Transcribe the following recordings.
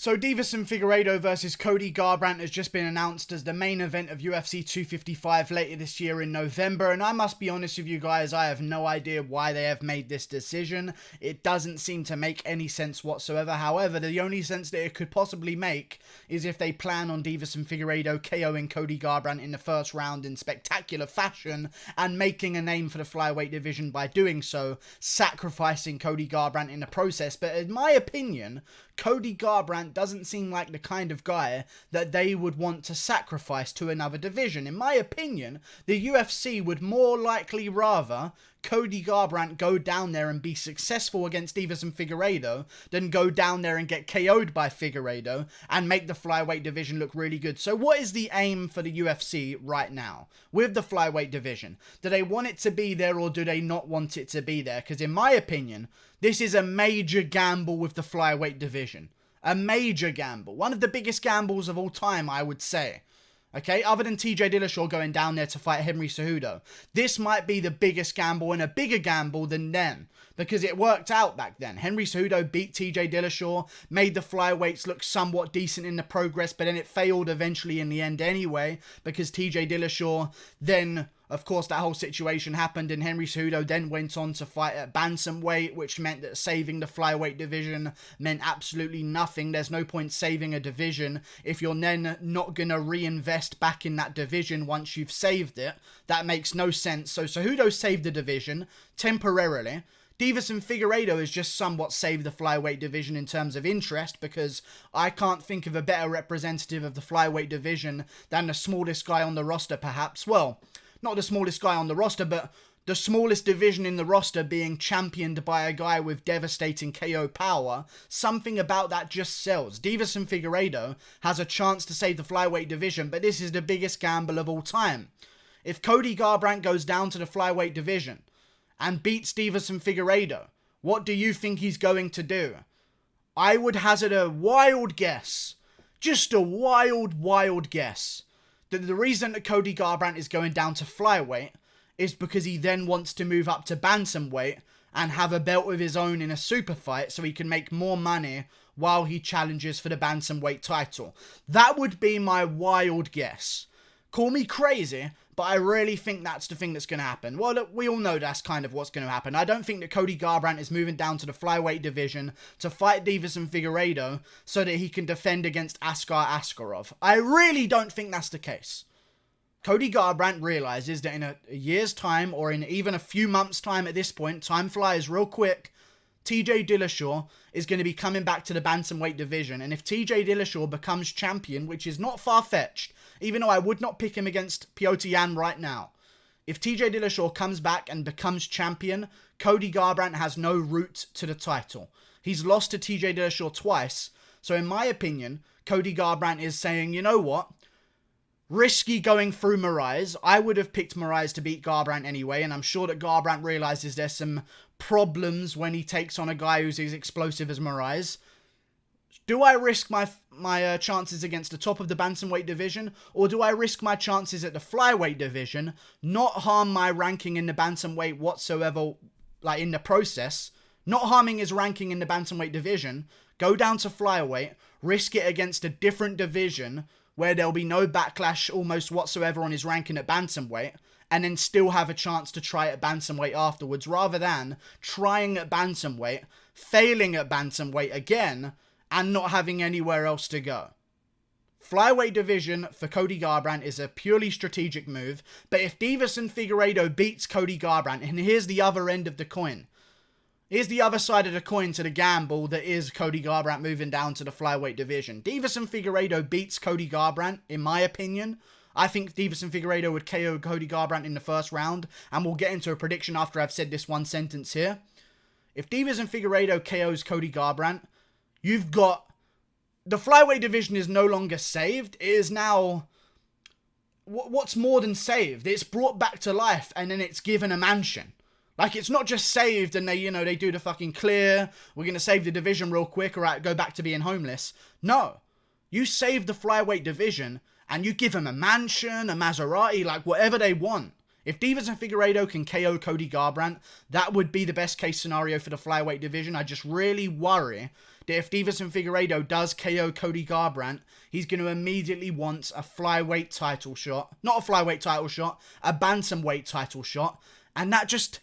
So Deiveson Figueiredo versus Cody Garbrandt has just been announced as the main event of UFC 255 later this year in November, and I must be honest with you guys, I have no idea why they have made this decision. It doesn't seem to make any sense whatsoever. However, the only sense that it could possibly make is if they plan on Deiveson Figueiredo KOing Cody Garbrandt in the first round in spectacular fashion and making a name for the flyweight division by doing so, sacrificing Cody Garbrandt in the process. But in my opinion, Cody Garbrandt doesn't seem like the kind of guy that they would want to sacrifice to another division. In my opinion, the UFC would more likely rather Cody Garbrandt go down there and be successful against Deiveson Figueiredo than go down there and get KO'd by Figueiredo and make the flyweight division look really good. So what is the aim for the UFC right now with the flyweight division? Do they want it to be there or do they not want it to be there? Because in my opinion, this is a major gamble with the flyweight division. A major gamble. One of the biggest gambles of all time, I would say. Okay, other than TJ Dillashaw going down there to fight Henry Cejudo. This might be the biggest gamble and a bigger gamble than then. Because it worked out back then. Henry Cejudo beat TJ Dillashaw, made the flyweights look somewhat decent in the progress, but then it failed eventually in the end anyway, because TJ Dillashaw then, of course, that whole situation happened, and Henry Cejudo then went on to fight at bantamweight, which meant that saving the flyweight division meant absolutely nothing. There's no point saving a division if you're then not going to reinvest back in that division once you've saved it. That makes no sense. So Cejudo saved the division temporarily. Deiveson Figueiredo has just somewhat saved the flyweight division in terms of interest, because I can't think of a better representative of the flyweight division than the smallest guy on the roster, perhaps. Well, not the smallest guy on the roster, but the smallest division in the roster being championed by a guy with devastating KO power. Something about that just sells. Deiveson Figueiredo has a chance to save the flyweight division, but this is the biggest gamble of all time. If Cody Garbrandt goes down to the flyweight division and beats Deiveson Figueiredo, what do you think he's going to do? I would hazard a wild guess, just a wild guess, that the reason that Cody Garbrandt is going down to flyweight is because he then wants to move up to bantamweight and have a belt of his own in a super fight so he can make more money while he challenges for the bantamweight title. That would be my wild guess. Call me crazy, but I really think that's the thing that's going to happen. Well, look, we all know that's kind of what's going to happen. I don't think that Cody Garbrandt is moving down to the flyweight division to fight Deiveson Figueiredo so that he can defend against Askar Askarov. I really don't think that's the case. Cody Garbrandt realizes that in a year's time, or in even a few months' time at this point, time flies real quick, TJ Dillashaw is going to be coming back to the bantamweight division. And if TJ Dillashaw becomes champion, which is not far-fetched, even though I would not pick him against Piotr Jan right now, if TJ Dillashaw comes back and becomes champion, Cody Garbrandt has no route to the title. He's lost to TJ Dillashaw twice. So in my opinion, Cody Garbrandt is saying, you know what? Risky going through Moraes. I would have picked Moraes to beat Garbrandt anyway, and I'm sure that Garbrandt realizes there's some problems when he takes on a guy who's as explosive as Moraes. Do I risk my chances against the top of the bantamweight division, or do I risk my chances at the flyweight division, not harm my ranking in the bantamweight whatsoever, like in the process, not harming his ranking in the bantamweight division, go down to flyweight, risk it against a different division where there'll be no backlash almost whatsoever on his ranking at bantamweight, and then still have a chance to try at bantamweight afterwards, rather than trying at bantamweight, failing at bantamweight again, and not having anywhere else to go. Flyweight division for Cody Garbrandt is a purely strategic move, but if Deiveson Figueiredo beats Cody Garbrandt, and here's the other end of the coin, here's the other side of the coin to the gamble that is Cody Garbrandt moving down to the flyweight division. Deiveson Figueiredo beats Cody Garbrandt, in my opinion. I think Deiveson Figueiredo would KO Cody Garbrandt in the first round, and we'll get into a prediction after I've said this one sentence here. If Deiveson Figueiredo KOs Cody Garbrandt, you've got... the flyweight division is no longer saved. It is now... what's more than saved? It's brought back to life, and then it's given a mansion. Like, it's not just saved and they do the fucking clear, we're going to save the division real quick, or go back to being homeless. No. You save the flyweight division and you give them a mansion, a Maserati, like whatever they want. If Deiveson Figueiredo can KO Cody Garbrandt, that would be the best case scenario for the flyweight division. I just really worry that if Deiveson Figueiredo does KO Cody Garbrandt, he's going to immediately want a flyweight title shot. Not a flyweight title shot, a bantamweight title shot. And that just...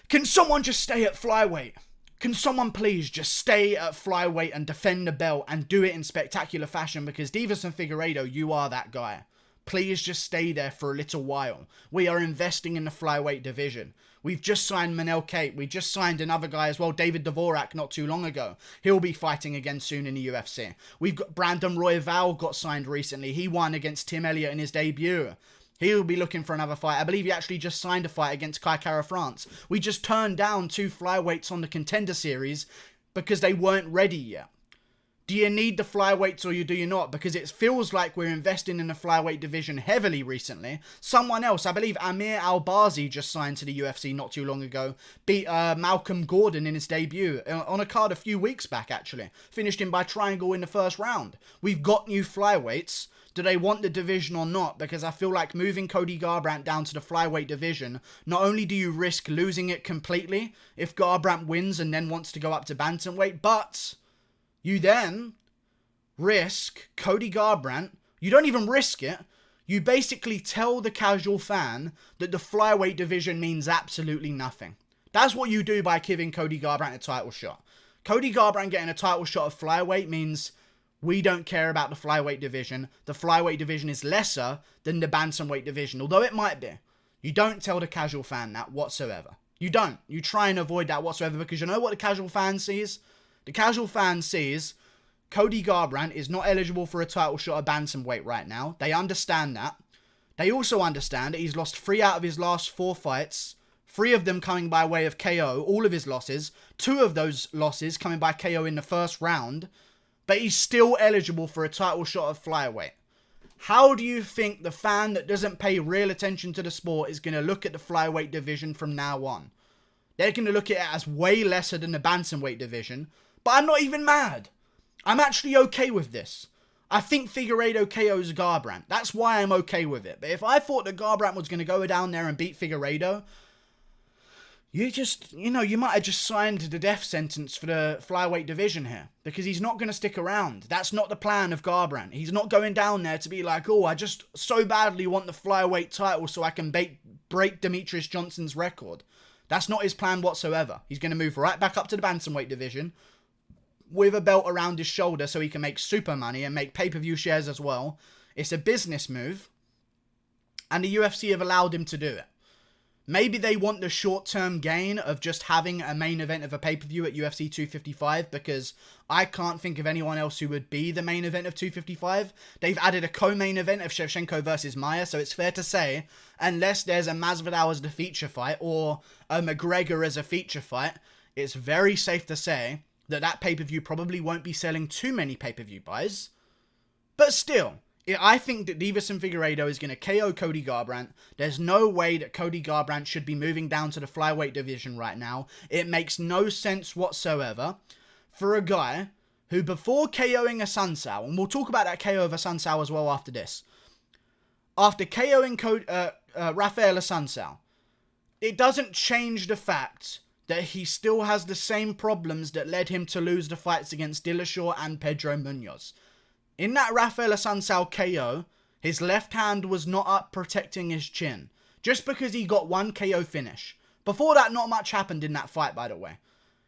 Can someone just stay at flyweight? Can someone please just stay at flyweight and defend the belt and do it in spectacular fashion? Because Deiveson Figueiredo, you are that guy. Please just stay there for a little while. We are investing in the flyweight division. We've just signed Manel Kape. We just signed another guy as well, David Dvorak, not too long ago. He'll be fighting again soon in the UFC. We've got Brandon Royval got signed recently. He won against Tim Elliott in his debut. He'll be looking for another fight. I believe he actually just signed a fight against Kai Kara France. We just turned down 2 flyweights on the Contender Series because they weren't ready yet. Do you need the flyweights or do you not? Because it feels like we're investing in the flyweight division heavily recently. Someone else, I believe Amir Albazi just signed to the UFC not too long ago. Beat Malcolm Gordon in his debut on a card a few weeks back, actually. Finished him by triangle in the first round. We've got new flyweights. Do they want the division or not? Because I feel like moving Cody Garbrandt down to the flyweight division, not only do you risk losing it completely if Garbrandt wins and then wants to go up to bantamweight, but you then risk Cody Garbrandt. You don't even risk it. You basically tell the casual fan that the flyweight division means absolutely nothing. That's what you do by giving Cody Garbrandt a title shot. Cody Garbrandt getting a title shot of flyweight means we don't care about the flyweight division. The flyweight division is lesser than the bantamweight division, although it might be. You don't tell the casual fan that whatsoever. You don't. You try and avoid that whatsoever because you know what the casual fan sees? The casual fan sees Cody Garbrandt is not eligible for a title shot of bantamweight right now. They understand that. They also understand that he's lost 3 out of his last 4 fights, 3 of them coming by way of KO, all of his losses, 2 of those losses coming by KO in the first round. But he's still eligible for a title shot of flyweight. How do you think the fan that doesn't pay real attention to the sport is going to look at the flyweight division from now on? They're going to look at it as way lesser than the bantamweight division. But I'm not even mad. I'm actually okay with this. I think Figueiredo KOs Garbrandt. That's why I'm okay with it. But if I thought that Garbrandt was going to go down there and beat Figueiredo, you might have just signed the death sentence for the flyweight division here. Because he's not going to stick around. That's not the plan of Garbrandt. He's not going down there to be like, oh, I just so badly want the flyweight title so I can break Demetrius Johnson's record. That's not his plan whatsoever. He's going to move right back up to the bantamweight division with a belt around his shoulder so he can make super money and make pay-per-view shares as well. It's a business move. And the UFC have allowed him to do it. Maybe they want the short-term gain of just having a main event of a pay-per-view at UFC 255 because I can't think of anyone else who would be the main event of 255. They've added a co-main event of Shevchenko versus Maia, so it's fair to say, unless there's a Masvidal as the feature fight or a McGregor as a feature fight, it's very safe to say that that pay-per-view probably won't be selling too many pay-per-view buys. But still, I think that Deiveson Figueiredo is going to KO Cody Garbrandt. There's no way that Cody Garbrandt should be moving down to the flyweight division right now. It makes no sense whatsoever for a guy who, before KOing a Sunsao, and we'll talk about that KO of a Sunsao as well after this, after KOing Rafael Sunsao, it doesn't change the fact that he still has the same problems that led him to lose the fights against Dillashaw and Pedro Munoz. In that Rafael Sunsao KO, his left hand was not up protecting his chin. Just because he got 1 KO finish. Before that, not much happened in that fight, by the way.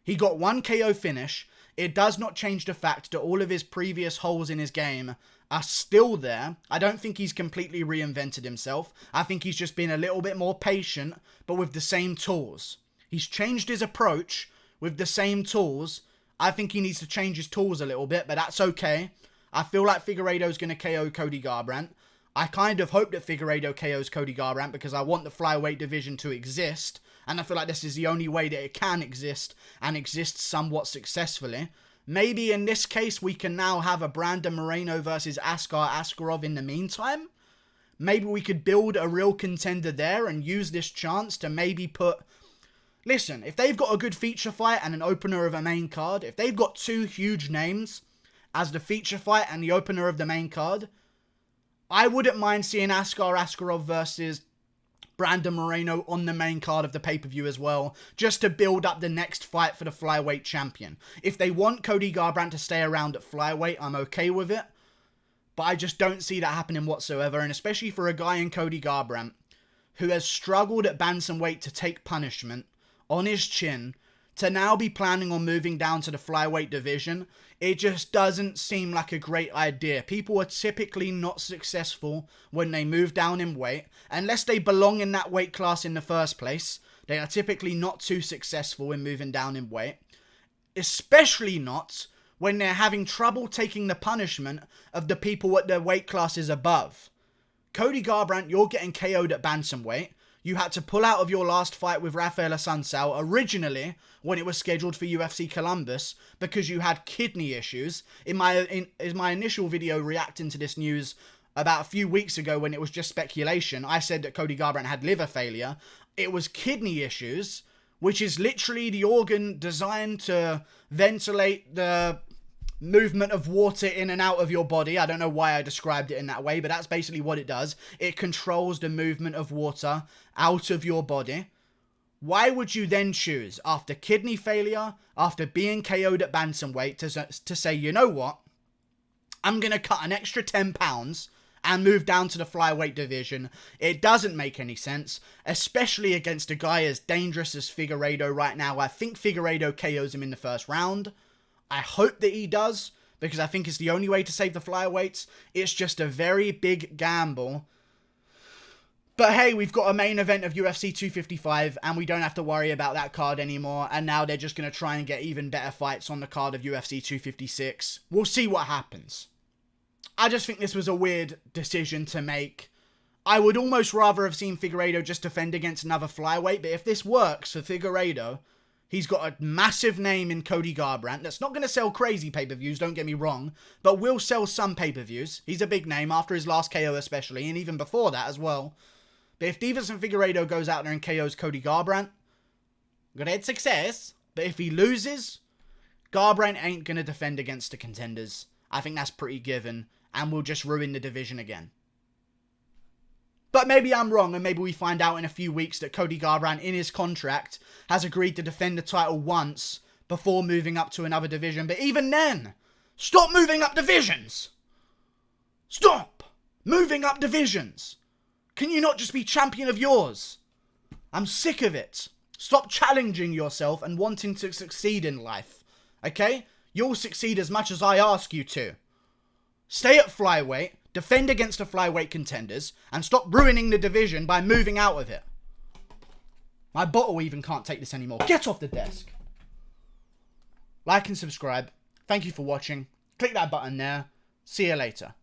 He got 1 KO finish. It does not change the fact that all of his previous holes in his game are still there. I don't think he's completely reinvented himself. I think he's just been a little bit more patient, but with the same tools. He's changed his approach with the same tools. I think he needs to change his tools a little bit, but that's okay. I feel like Figueiredo's going to KO Cody Garbrandt. I kind of hope that Figueiredo KOs Cody Garbrandt because I want the flyweight division to exist. And I feel like this is the only way that it can exist and exist somewhat successfully. Maybe in this case we can now have a Brandon Moreno versus Askar Askarov in the meantime. Maybe we could build a real contender there and use this chance to maybe put... Listen, if they've got a good feature fight and an opener of a main card, if they've got 2 huge names as the feature fight and the opener of the main card, I wouldn't mind seeing Askar Askarov versus Brandon Moreno on the main card of the pay-per-view as well, just to build up the next fight for the flyweight champion. If they want Cody Garbrandt to stay around at flyweight, I'm okay with it. But I just don't see that happening whatsoever, and especially for a guy in Cody Garbrandt who has struggled at bantamweight to take punishment on his chin, to now be planning on moving down to the flyweight division, it just doesn't seem like a great idea. People are typically not successful when they move down in weight. Unless they belong in that weight class in the first place, they are typically not too successful in moving down in weight. Especially not when they're having trouble taking the punishment of the people at their weight classes above. Cody Garbrandt, you're getting KO'd at bantamweight. You had to pull out of your last fight with Rafael Assunção originally when it was scheduled for UFC Columbus because you had kidney issues. In my initial video reacting to this news about a few weeks ago when it was just speculation, I said that Cody Garbrandt had liver failure. It was kidney issues, which is literally the organ designed to ventilate the movement of water in and out of your body. I don't know why I described it in that way, but that's basically what it does. It controls the movement of water out of your body. Why would you then choose, after kidney failure, after being KO'd at bantamweight, to say, you know what, I'm going to cut an extra 10 pounds and move down to the flyweight division? It doesn't make any sense, especially against a guy as dangerous as Figueiredo right now. I think Figueiredo KOs him in the first round. I hope that he does, because I think it's the only way to save the flyweights. It's just a very big gamble. But hey, we've got a main event of UFC 255, and we don't have to worry about that card anymore. And now they're just going to try and get even better fights on the card of UFC 256. We'll see what happens. I just think this was a weird decision to make. I would almost rather have seen Figueiredo just defend against another flyweight, but if this works for Figueiredo, he's got a massive name in Cody Garbrandt that's not going to sell crazy pay-per-views, don't get me wrong, but will sell some pay-per-views. He's a big name after his last KO especially, and even before that as well. But if Deiveson Figueiredo goes out there and KOs Cody Garbrandt, great success. But if he loses, Garbrandt ain't going to defend against the contenders. I think that's pretty given, and will just ruin the division again. But maybe I'm wrong, and maybe we find out in a few weeks that Cody Garbrandt, in his contract, has agreed to defend the title once before moving up to another division. But even then, stop moving up divisions! Stop moving up divisions! Can you not just be champion of yours? I'm sick of it. Stop challenging yourself and wanting to succeed in life. Okay? You'll succeed as much as I ask you to. Stay at flyweight, defend against the flyweight contenders, and stop ruining the division by moving out of it. My bottle even can't take this anymore. Get off the desk. Like and subscribe. Thank you for watching. Click that button there. See you later.